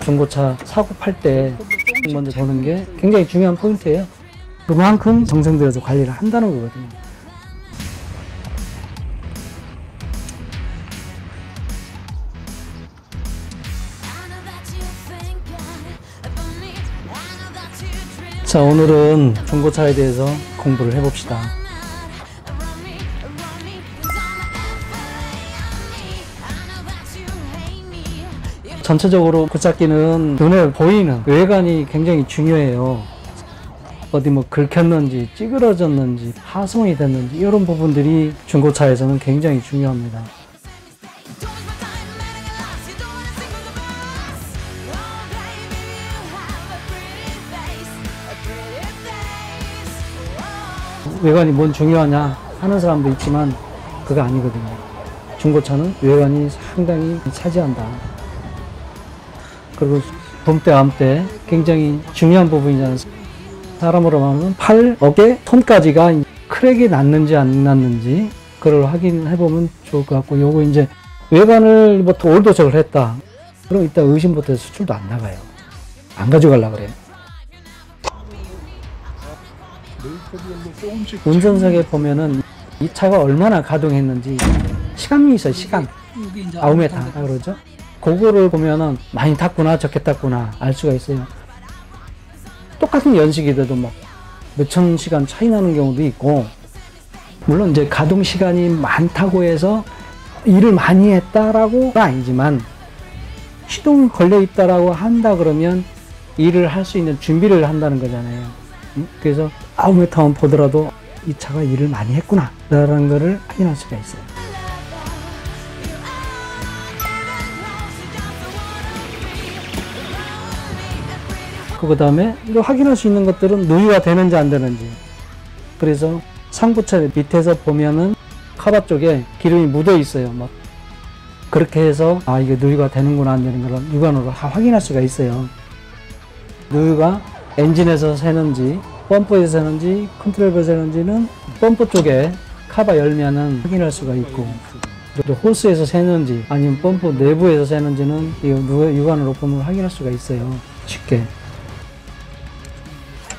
중고차 사고 팔 때 먼저 보는 게 굉장히 중요한 포인트예요. 그만큼 정성 들여서 관리를 한다는 거거든요. 자, 오늘은 중고차에 대해서 공부를 해봅시다. 전체적으로 굿잡기는 눈에 보이는 외관이 굉장히 중요해요. 어디 뭐 긁혔는지 찌그러졌는지 파손이 됐는지 이런 부분들이 중고차에서는 굉장히 중요합니다. 외관이 뭔 중요하냐 하는 사람도 있지만 그거 아니거든요. 중고차는 외관이 상당히 차지한다. 그리고 봄때, 암때 굉장히 중요한 부분이잖아요. 사람으로 말하면 팔, 어깨, 손까지가 크랙이 났는지 안 났는지 그걸 확인해보면 좋을 것 같고, 요거 이제 외관을 뭐 올 도색을 했다. 그럼 이따 의심부터 수출도 안 나가요. 안 가져가려고 그래요. 운전석에 보면은 이 차가 얼마나 가동했는지 시간이 있어요. 시간. 아우메타 그러죠. 그거를 보면은 많이 탔구나 적게 탔구나 알 수가 있어요. 똑같은 연식이 돼도 막 몇천 시간 차이 나는 경우도 있고, 물론 이제 가동 시간이 많다고 해서 일을 많이 했다라고는 아니지만 시동 걸려 있다라고 한다 그러면 일을 할 수 있는 준비를 한다는 거잖아요. 그래서 아우메타만 보더라도 이 차가 일을 많이 했구나 라는 거를 확인할 수가 있어요. 그 다음에 확인할 수 있는 것들은 누유가 되는지 안 되는지. 그래서 상부차 밑에서 보면은 카바 쪽에 기름이 묻어 있어요. 막 그렇게 해서 아, 이게 누유가 되는구나 안 되는 걸 육안으로 다 확인할 수가 있어요. 누유가 엔진에서 새는지 펌프에서 새는지 컨트롤에서 새는지는 펌프 쪽에 카바 열면은 확인할 수가 있고, 호스에서 새는지 아니면 펌프 내부에서 새는지는 이 육안으로 보면 확인할 수가 있어요. 쉽게.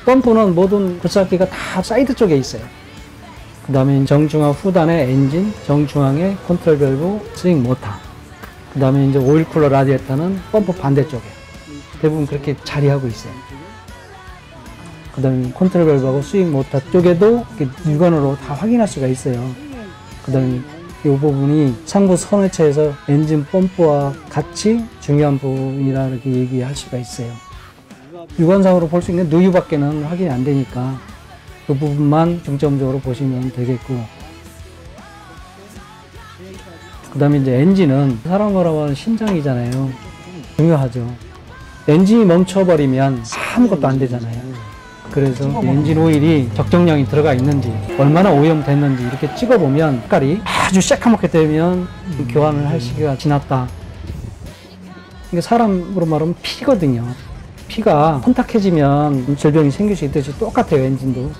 펌프는 모든 굿잡기가 다 사이드 쪽에 있어요. 그 다음에 정중앙 후단에 엔진, 정중앙에 컨트롤 밸브, 스윙 모터. 그 다음에 이제 오일 쿨러 라디에이터는 펌프 반대쪽에 대부분 그렇게 자리하고 있어요. 그 다음에 컨트롤 밸브하고 스윙 모터 쪽에도 육안으로 다 확인할 수가 있어요. 그 다음에 이 부분이 상부 선회체에서 엔진 펌프와 같이 중요한 부분이라 이렇게 얘기할 수가 있어요. 육안상으로 볼 수 있는 누유밖에는 확인이 안 되니까 그 부분만 중점적으로 보시면 되겠고, 그 다음에 이제 엔진은 사람으로 하면 심장이잖아요. 중요하죠. 엔진이 멈춰버리면 아무것도 안 되잖아요. 그래서 엔진 오일이 적정량이 들어가 있는지 얼마나 오염됐는지 이렇게 찍어보면 색깔이 아주 새까맣게 되면 교환을 할 시기가 지났다. 이게 사람으로 말하면 피거든요. 피가 혼탁해지면 질병이 생길 수 있듯이 똑같아요, 엔진도.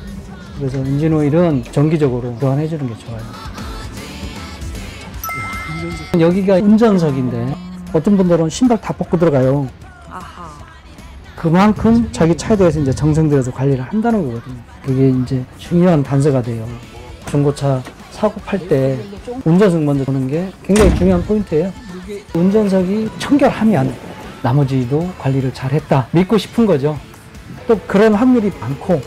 그래서 엔진 오일은 정기적으로 교환해 주는 게 좋아요. 여기가 운전석인데 어떤 분들은 신발 다 벗고 들어가요. 그만큼 자기 차에 대해서 이제 정성 들여서 관리를 한다는 거거든요. 그게 이제 중요한 단서가 돼요. 중고차 사고 팔 때 운전석 먼저 보는 게 굉장히 중요한 포인트예요. 운전석이 청결하면 나머지도 관리를 잘 했다 믿고 싶은 거죠. 또 그런 확률이 많고,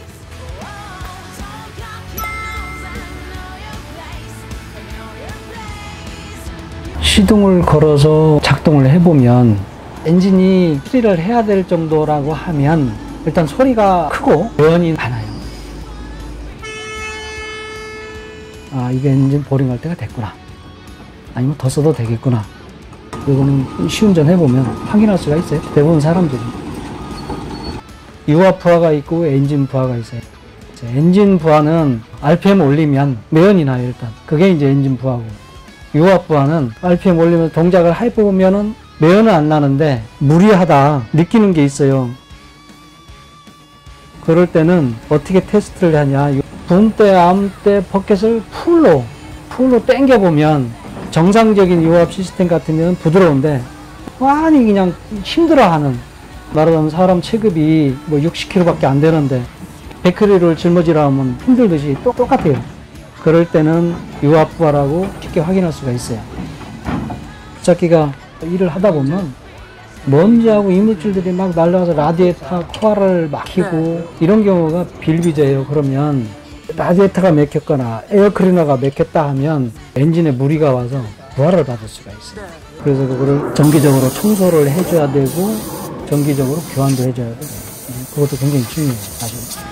시동을 걸어서 작동을 해보면 엔진이 수리를 해야 될 정도라고 하면 일단 소리가 크고 매연이 많아요. 아, 이게 엔진 보링할 때가 됐구나, 아니면 더 써도 되겠구나. 이거는 시운전 해보면 확인할 수가 있어요. 대부분 사람들이. 유압 부하가 있고 엔진 부하가 있어요. 엔진 부하는 RPM 올리면 매연이 나요. 일단 그게 이제 엔진 부하고, 유압 부하는 RPM 올리면 동작을 해보면은 매연은 안 나는데 무리하다 느끼는 게 있어요. 그럴 때는 어떻게 테스트를 하냐, 붐때, 암때 버켓을 풀로 당겨보면 정상적인 유압 시스템 같으면 부드러운데 많이 그냥 힘들어하는, 말하자면 사람 체급이 뭐 60kg밖에 안 되는데 100kg를 짊어지라 하면 힘들듯이 똑같아요. 그럴 때는 유압부하라고 쉽게 확인할 수가 있어요. 부착기가 일을 하다 보면 먼지하고 이물질들이 막 날라가서 라디에이터 코알을 막히고 이런 경우가 빌비재예요. 그러면 라디에이터가 막혔거나 에어클리너가 막혔다 하면 엔진에 무리가 와서 부하를 받을 수가 있어요. 그래서 그거를 정기적으로 청소를 해줘야 되고 정기적으로 교환도 해줘야 되고 그것도 굉장히 중요해요. 사실.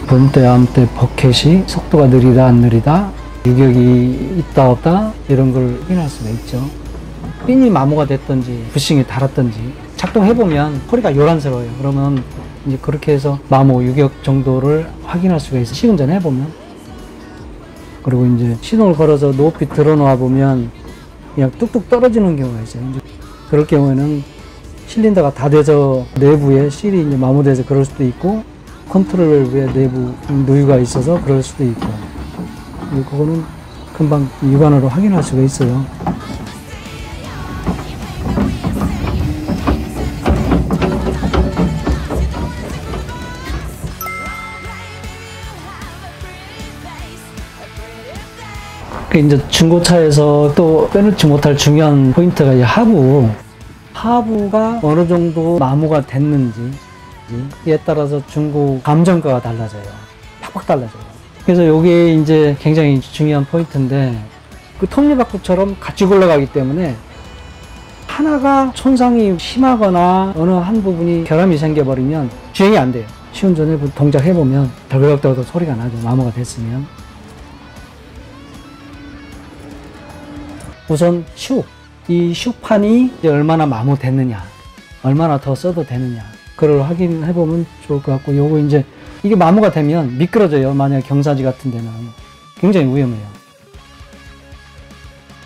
봄때, 암때 버켓이 속도가 느리다 안 느리다, 유격이 있다 없다 이런 걸 확인할 수가 있죠. 핀이 마모가 됐든지 부싱이 닳았든지 작동해보면 소리가 요란스러워요. 그러면 이제 그렇게 해서 마모 유격 정도를 확인할 수가 있어요. 시운전 해보면. 그리고 이제 시동을 걸어서 높이 들어놓아 보면 그냥 뚝뚝 떨어지는 경우가 있어요. 이제 그럴 경우에는 실린더가 다 돼서 내부에 실이 이제 마모돼서 그럴 수도 있고, 컨트롤 밸브에 내부 누유가 있어서 그럴 수도 있고, 그거는 금방 육안으로 확인할 수가 있어요. 이제 중고차에서 또 빼놓지 못할 중요한 포인트가 이 하부가 어느 정도 마모가 됐는지 에 따라서 중고 감정가가 달라져요. 팍팍 달라져요. 그래서 이게 이제 굉장히 중요한 포인트인데, 그 톱니바퀴처럼 같이 굴러가기 때문에 하나가 손상이 심하거나 어느 한 부분이 결함이 생겨버리면 주행이 안 돼요. 시운전에 동작해보면 덜덜덜 소리가 나죠. 마모가 됐으면. 우선 이 슈판이 이제 얼마나 마모됐느냐, 얼마나 더 써도 되느냐, 그걸 확인해보면 좋을 것 같고, 요거 이제 이게 마모가 되면 미끄러져요. 만약 경사지 같은 데는 굉장히 위험해요.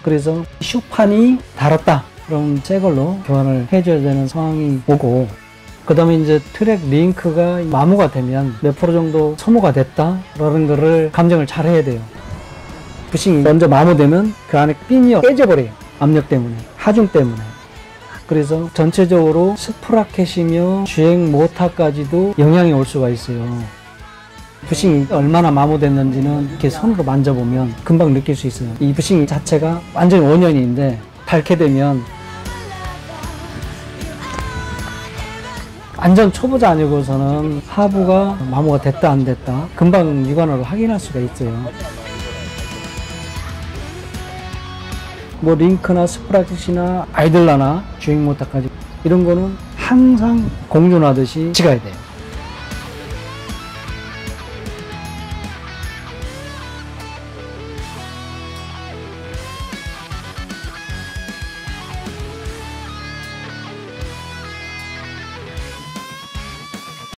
그래서 슈판이 닳았다 그럼 새 걸로 교환을 해줘야 되는 상황이 오고, 그 다음에 이제 트랙 링크가 마모가 되면 몇 프로 정도 소모가 됐다 라는 거를 감정을 잘 해야 돼요. 부싱이 먼저 마모되면 그 안에 핀이 깨져버려요. 압력 때문에, 하중 때문에. 그래서 전체적으로 스프라켓이며 주행 모터까지도 영향이 올 수가 있어요. 부싱이 얼마나 마모됐는지는 이렇게 손으로 만져보면 금방 느낄 수 있어요. 이 부싱 자체가 완전히 원년인데 닳게 되면 완전 초보자 아니고서는 하부가 마모가 됐다 안 됐다 금방 육안으로 확인할 수가 있어요. 뭐 링크나 스프라켓이나 아이들러나 주행 모터까지 이런 거는 항상 공존하듯이 찍어야 돼요.